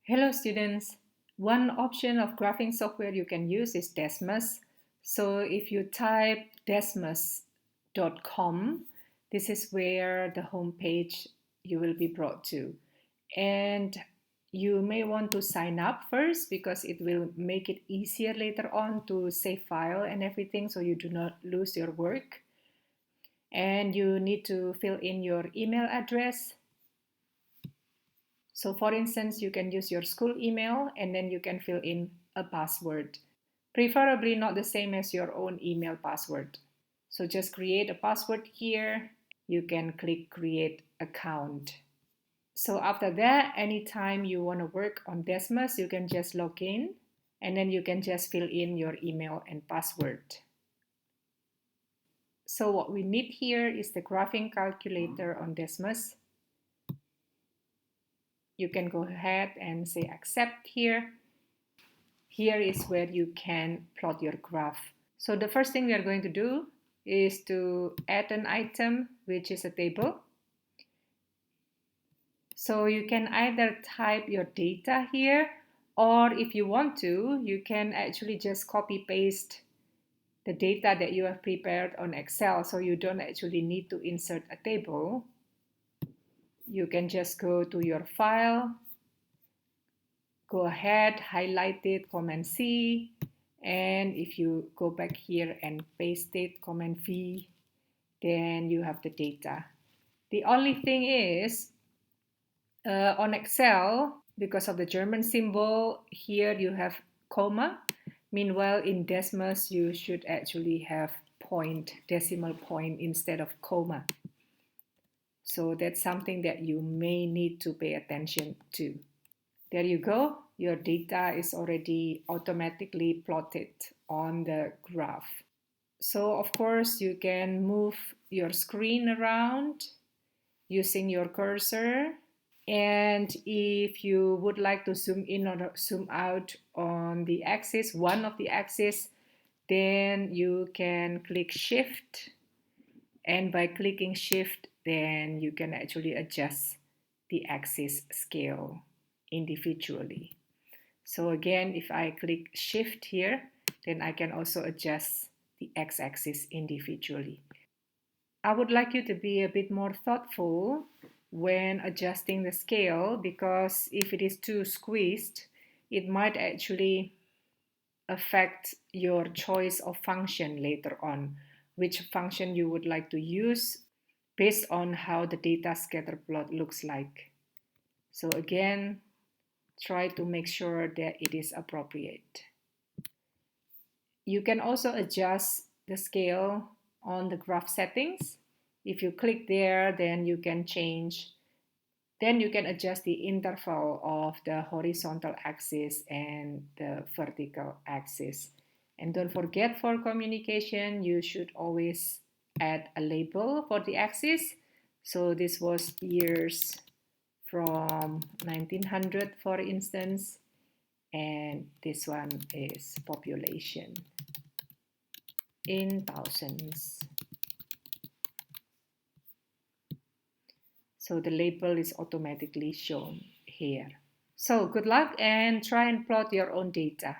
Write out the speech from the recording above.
Hello students. One option of graphing software you can use is Desmos. So if you type desmos.com, this is where the home page you will be brought to. And you may want to sign up first because it will make it easier later on to save file and everything so you do not lose your work. And you need to fill in your email address. So for instance, you can use your school email and then you can fill in a password, preferably not the same as your own email password. So just create a password here. You can click create account. So after that, anytime you want to work on Desmos, you can just log in and then you can just fill in your email and password. So what we need here is the graphing calculator on Desmos. You can go ahead and say accept here. Here is where you can plot your graph. So the first thing we are going to do is to add an item, which is a table. So you can either type your data here, or if you want to, you can actually just copy paste the data that you have prepared on Excel. So you don't actually need to insert a table. You can just go to your file, go ahead, highlight it, Command C, and if you go back here and paste it, Command V, then you have the data. The only thing is, on Excel, because of the German symbol, here you have comma. Meanwhile, in Desmos, you should actually have point, decimal point instead of comma. So that's something that you may need to pay attention to. There you go. Your data is already automatically plotted on the graph. So of course you can move your screen around using your cursor. And if you would like to zoom in or zoom out on the axis, one of the axes, then you can click Shift. And by clicking Shift, then you can actually adjust the axis scale individually. So again, if I click Shift here, then I can also adjust the x-axis individually. I would like you to be a bit more thoughtful when adjusting the scale, because if it is too squeezed, it might actually affect your choice of function later on, which function you would like to use based on how the data scatter plot looks like. So again, try to make sure that it is appropriate. You can also adjust the scale on the graph settings. If you click there, then you can change, then you can adjust the interval of the horizontal axis and the vertical axis. And don't forget, for communication, you should always add a label for the axis. So this was years from 1900, for instance, and this one is population in thousands. So the label is automatically shown here. So good luck and try and plot your own data.